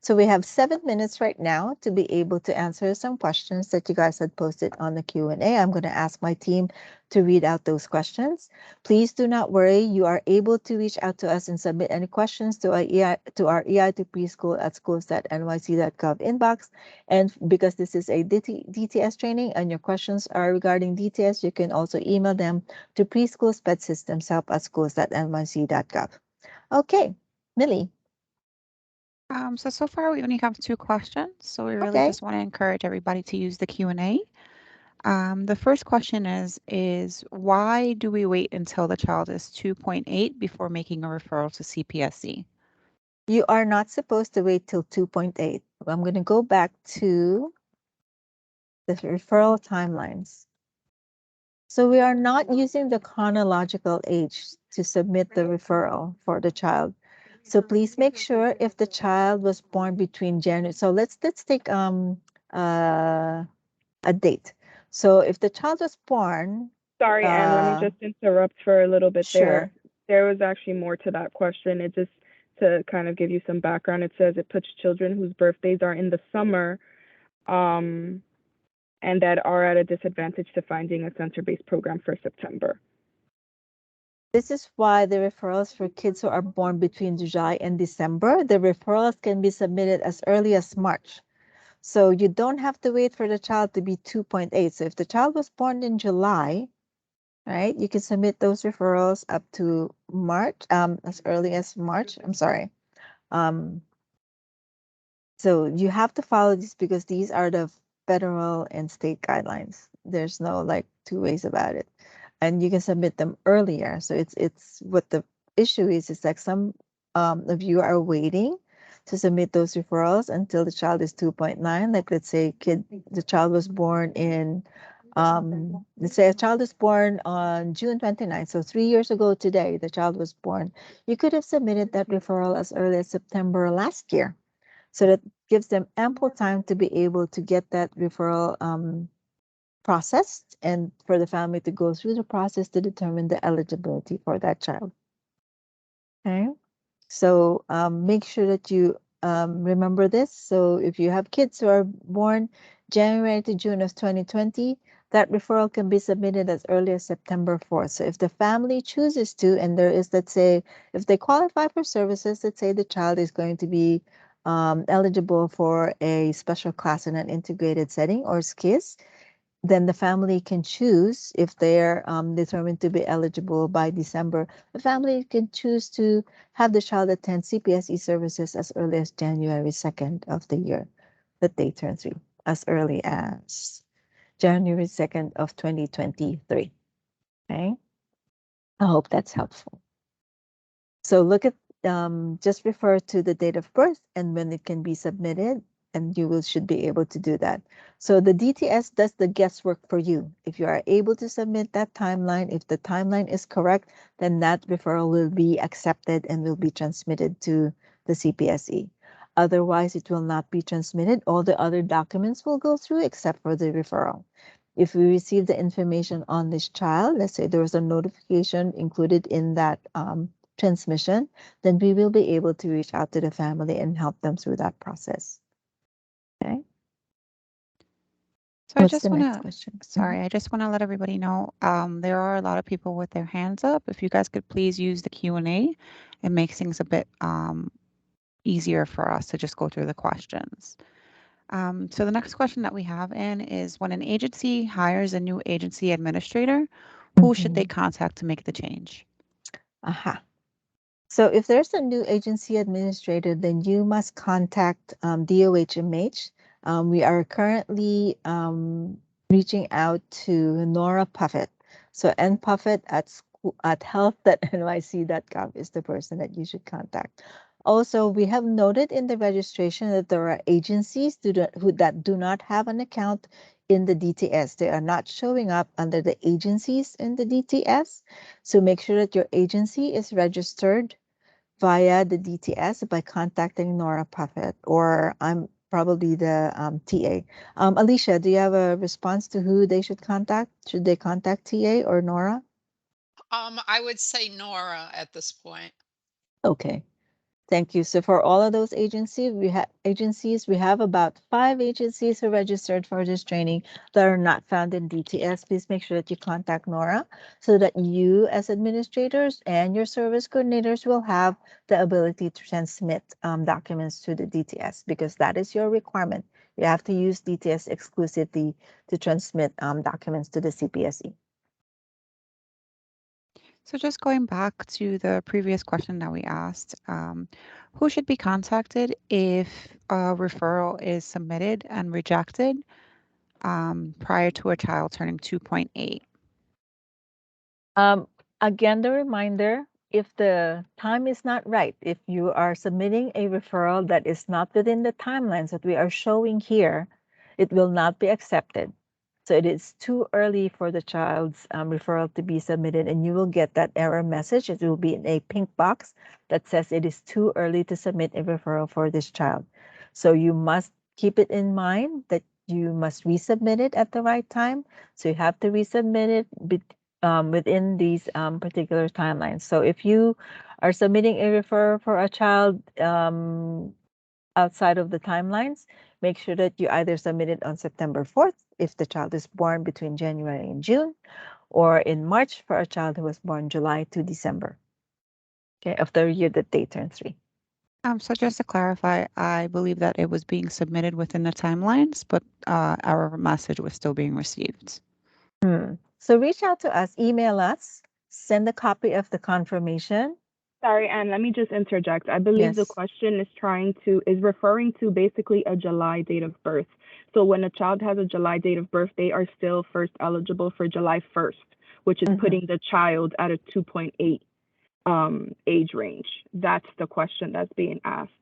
So we have 7 minutes right now to be able to answer some questions that you guys had posted on the Q&A. I'm going to ask my team to read out those questions. Please do not worry. You are able to reach out to us and submit any questions to our ei2preschool@schools.nyc.gov inbox. And because this is a DTS training and your questions are regarding DTS, you can also email them to preschoolspedsystemshelp@schools.nyc.gov. Okay, Millie. So far we only have 2 questions, so we really Okay. just want to encourage everybody to use the Q&A. The first question is why do we wait until the child is 2.8 before making a referral to CPSE? You are not supposed to wait till 2.8. I'm going to go back to the referral timelines. So we are not using the chronological age to submit the referral for the child. So please make sure if the child was born between January. So let's take a date. So if the child was born. Sorry, Anne, let me just interrupt for a little bit Sure. there. There was actually more to that question. It just, to kind of give you some background, it says it puts children whose birthdays are in the summer and that are at a disadvantage to finding a center-based program for September. This is why the referrals for kids who are born between July and December, the referrals can be submitted as early as March. So you don't have to wait for the child to be 2.8. So if the child was born in July, right, you can submit those referrals up to March, as early as March. I'm sorry. So you have to follow this because these are the federal and state guidelines. There's no like 2 ways about it. and you can submit them earlier. So it's what the issue is like some of you are waiting to submit those referrals until the child is 2.9. Like let's say the child was born in let's say a child is born on June 29th. So 3 years ago today, the child was born. You could have submitted that referral as early as September last year. So that gives them ample time to be able to get that referral processed and for the family to go through the process to determine the eligibility for that child. Okay. So make sure that you remember this. So if you have kids who are born January to June of 2020, that referral can be submitted as early as September 4th. So if the family chooses to, and there is, let's say, if they qualify for services, let's say the child is going to be eligible for a special class in an integrated setting or SKIS, then the family can choose if they're determined to be eligible by December. The family can choose to have the child attend CPSE services as early as January 2nd of the year that they turn 3, as early as January 2nd of 2023. Okay, I hope that's helpful. So look at, just refer to the date of birth and when it can be submitted, and you should be able to do that. So the DTS does the guesswork for you. If you are able to submit that timeline, if the timeline is correct, then that referral will be accepted and will be transmitted to the CPSE. Otherwise, it will not be transmitted. All the other documents will go through except for the referral. If we receive the information on this child, let's say there was a notification included in that transmission, then we will be able to reach out to the family and help them through that process. Okay. So I What's just the want next to, question? sorry, I just want to let everybody know there are a lot of people with their hands up. If you guys could please use the Q&A, it makes things a bit easier for us to just go through the questions. So the next question that we have in is when an agency hires a new agency administrator, who should they contact to make the change? Aha. So if there's a new agency administrator, then you must contact DOHMH. We are currently reaching out to Nora Puffett. So N Puffett at health.nyc.gov is the person that you should contact. Also, we have noted in the registration that there are agencies that do not have an account in the DTS. They are not showing up under the agencies in the DTS. So make sure that your agency is registered via the DTS by contacting Nora Puffett, or I'm probably the TA. Alicia, do you have a response to who they should contact? Should they contact TA or Nora? I would say Nora at this point. Okay. Thank you. So for all of those agencies, we have about 5 agencies who registered for this training that are not found in DTS. Please make sure that you contact Nora so that you as administrators and your service coordinators will have the ability to transmit documents to the DTS, because that is your requirement. You have to use DTS exclusively to transmit documents to the CPSE. So just going back to the previous question that we asked, who should be contacted if a referral is submitted and rejected prior to a child turning 2.8? Again, the reminder, if the time is not right, if you are submitting a referral that is not within the timelines that we are showing here, it will not be accepted. So it is too early for the child's referral to be submitted, and you will get that error message. It will be in a pink box that says it is too early to submit a referral for this child. So you must keep it in mind that you must resubmit it at the right time. So you have to resubmit it within these particular timelines. So if you are submitting a referral for a child outside of the timelines, make sure that you either submit it on September 4th if the child is born between January and June, or in March for a child who was born July to December, okay, of the year that they turn 3. So just to clarify, I believe that it was being submitted within the timelines, but our message was still being received. So reach out to us, email us, send a copy of the confirmation. Sorry, Anne, let me just interject. I believe the Yes. question is referring to basically a July date of birth. So when a child has a July date of birth, they are still first eligible for July 1st. which is Mhm. putting the child at a 2.8 age range. That's the question that's being asked.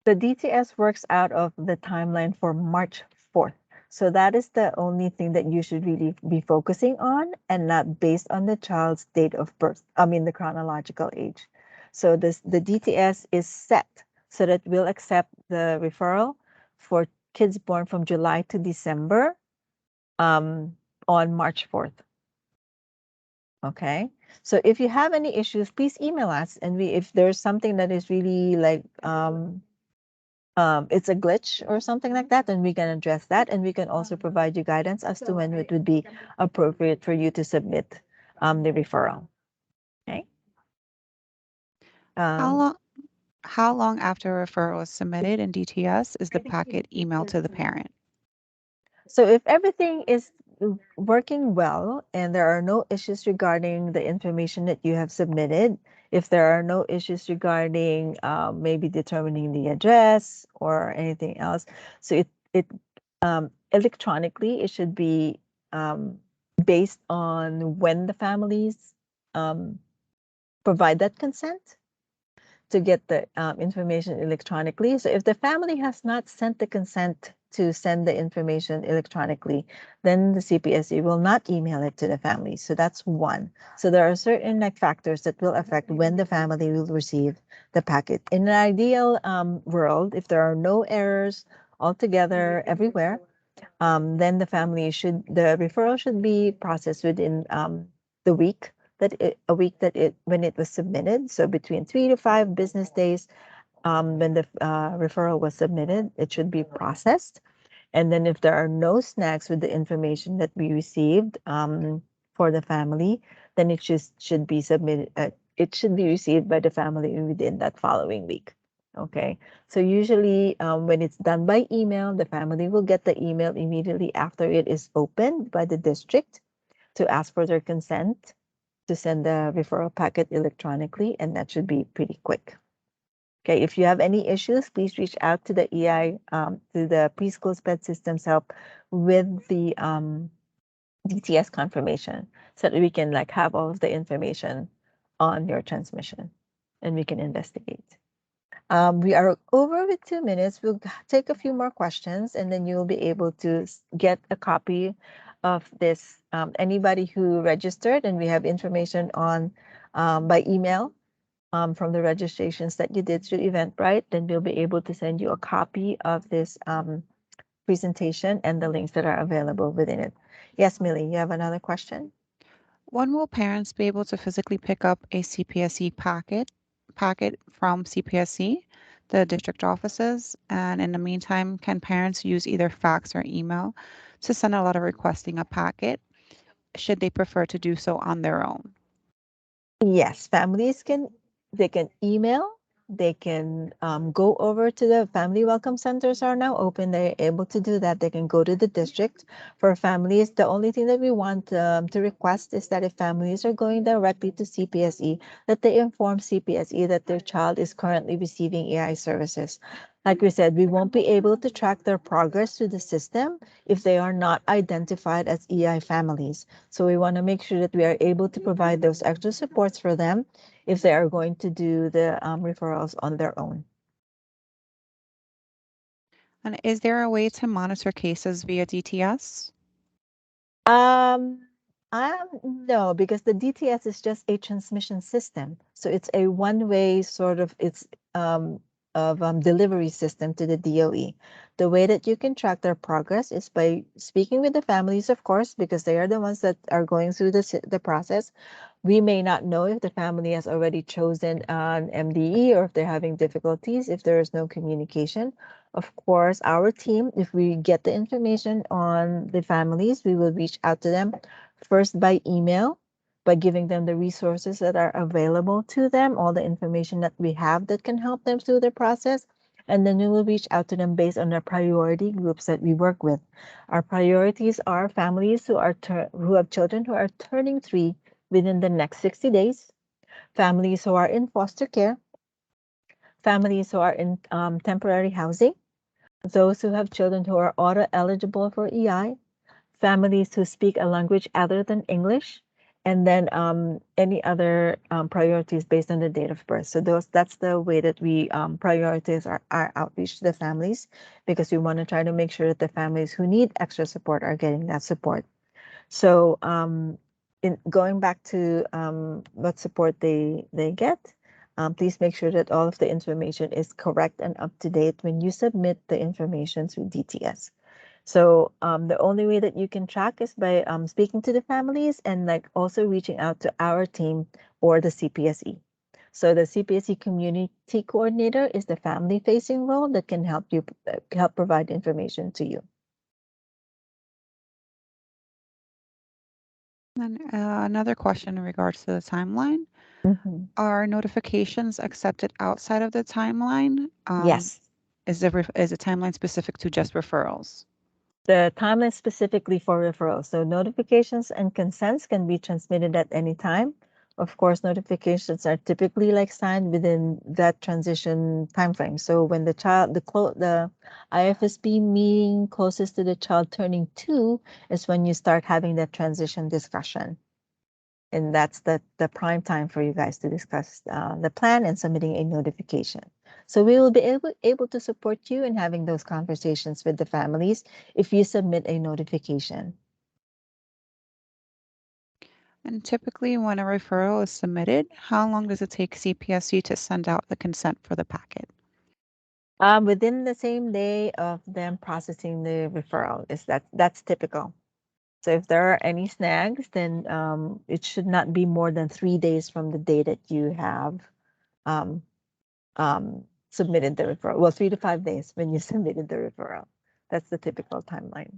The DTS works out of the timeline for March 4th. So that is the only thing that you should really be focusing on, and not based on the child's date of birth, I mean the chronological age. So the DTS is set so that we'll accept the referral for kids born from July to December on March 4th. Okay. So if you have any issues, please email us, and if there's something that is really like it's a glitch or something like that, then we can address that, and we can also provide you guidance as to when it would be appropriate for you to submit the referral. Okay. How long after a referral is submitted in DTS is the packet emailed to the parent? So if everything is working well and there are no issues regarding the information that you have submitted, if there are no issues regarding maybe determining the address or anything else, so it electronically it should be based on when the families provide that consent to get the information electronically. So if the family has not sent the consent to send the information electronically, then the CPSE will not email it to the family. So that's one. So there are certain like factors that will affect when the family will receive the packet. In an ideal world, if there are no errors altogether everywhere, then the referral should be processed within the week when it was submitted. So between 3 to 5 business days when the referral was submitted, it should be processed. And then if there are no snags with the information that we received for the family, then it should be submitted. It should be received by the family within that following week. Okay, so usually when it's done by email, the family will get the email immediately after it is opened by the district to ask for their consent to send the referral packet electronically, and that should be pretty quick. Okay, if you have any issues, please reach out to the EI, to the Preschool Sped Systems Help with the DTS confirmation, so that we can like have all of the information on your transmission, and we can investigate. We are over with 2 minutes. We'll take a few more questions, and then you'll be able to get a copy of this. Anybody who registered, and we have information on by email from the registrations that you did through Eventbrite, then we'll be able to send you a copy of this presentation and the links that are available within it. Yes, Millie, you have another question? When will parents be able to physically pick up a CPSE packet from CPSE, the district offices? And in the meantime, can parents use either fax or email to send a letter requesting a packet, should they prefer to do so on their own? Yes, families can email, they can go over to the family welcome centers are now open. They're able to do that. They can go to the district. For families, the only thing that we want to request is that if families are going directly to CPSE, that they inform CPSE that their child is currently receiving AI services. Like we said, we won't be able to track their progress through the system if they are not identified as EI families. So we want to make sure that we are able to provide those extra supports for them if they are going to do the referrals on their own. And is there a way to monitor cases via DTS? No, because the DTS is just a transmission system. So it's a one-way sort of delivery system to the DOE. The way that you can track their progress is by speaking with the families, of course, because they are the ones that are going through the process. We may not know if the family has already chosen an MDE or if they're having difficulties, if there is no communication. Of course, our team, if we get the information on the families, we will reach out to them first by email, by giving them the resources that are available to them, all the information that we have that can help them through the process. And then we will reach out to them based on the priority groups that we work with. Our priorities are families who have children who are turning 3 within the next 60 days, families who are in foster care, families who are in temporary housing, those who have children who are auto eligible for EI, families who speak a language other than English, and then any other priorities based on the date of birth. So that's the way that we prioritize our outreach to the families, because we want to try to make sure that the families who need extra support are getting that support. So in going back to what support they get, please make sure that all of the information is correct and up to date when you submit the information through DTS. So the only way that you can track is by speaking to the families and like also reaching out to our team or the CPSE. So the CPSE community coordinator is the family facing role that can help you help provide information to you. And another question in regards to the timeline. Mm-hmm. Are notifications accepted outside of the timeline? Yes. Is the timeline specific to just referrals? The timeline specifically for referrals. So notifications and consents can be transmitted at any time. Of course, notifications are typically like signed within that transition timeframe. So when the child, the IFSB meeting closest to the child turning 2 is when you start having that transition discussion. And that's the prime time for you guys to discuss the plan and submitting a notification. So we will be able to support you in having those conversations with the families if you submit a notification. And typically when a referral is submitted, how long does it take CPSE to send out the consent for the packet? Within the same day of them processing the referral, that's typical. So if there are any snags, then it should not be more than 3 days from the day that you have submitted the referral. Well, 3 to 5 days when you submitted the referral. That's the typical timeline.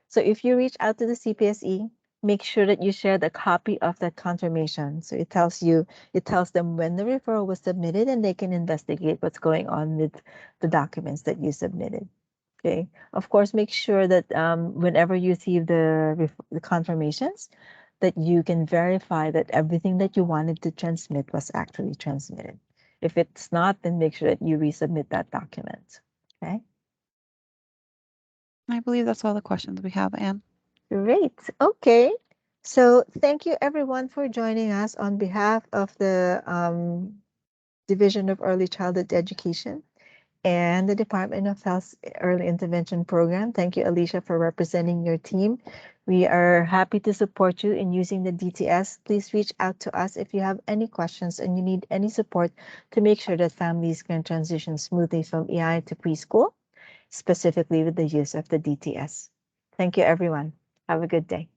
So if you reach out to the CPSE, make sure that you share the copy of that confirmation. So it tells them when the referral was submitted, and they can investigate what's going on with the documents that you submitted. Okay. Of course, make sure that whenever you receive the confirmations, that you can verify that everything that you wanted to transmit was actually transmitted. If it's not, then make sure that you resubmit that document. Okay. I believe that's all the questions we have, Anne. Great. Okay. So thank you everyone for joining us on behalf of the Division of Early Childhood Education and the Department of Health's Early Intervention Program. Thank you, Alicia, for representing your team. We are happy to support you in using the DTS. Please reach out to us if you have any questions and you need any support to make sure that families can transition smoothly from EI to preschool, specifically with the use of the DTS. Thank you, everyone. Have a good day.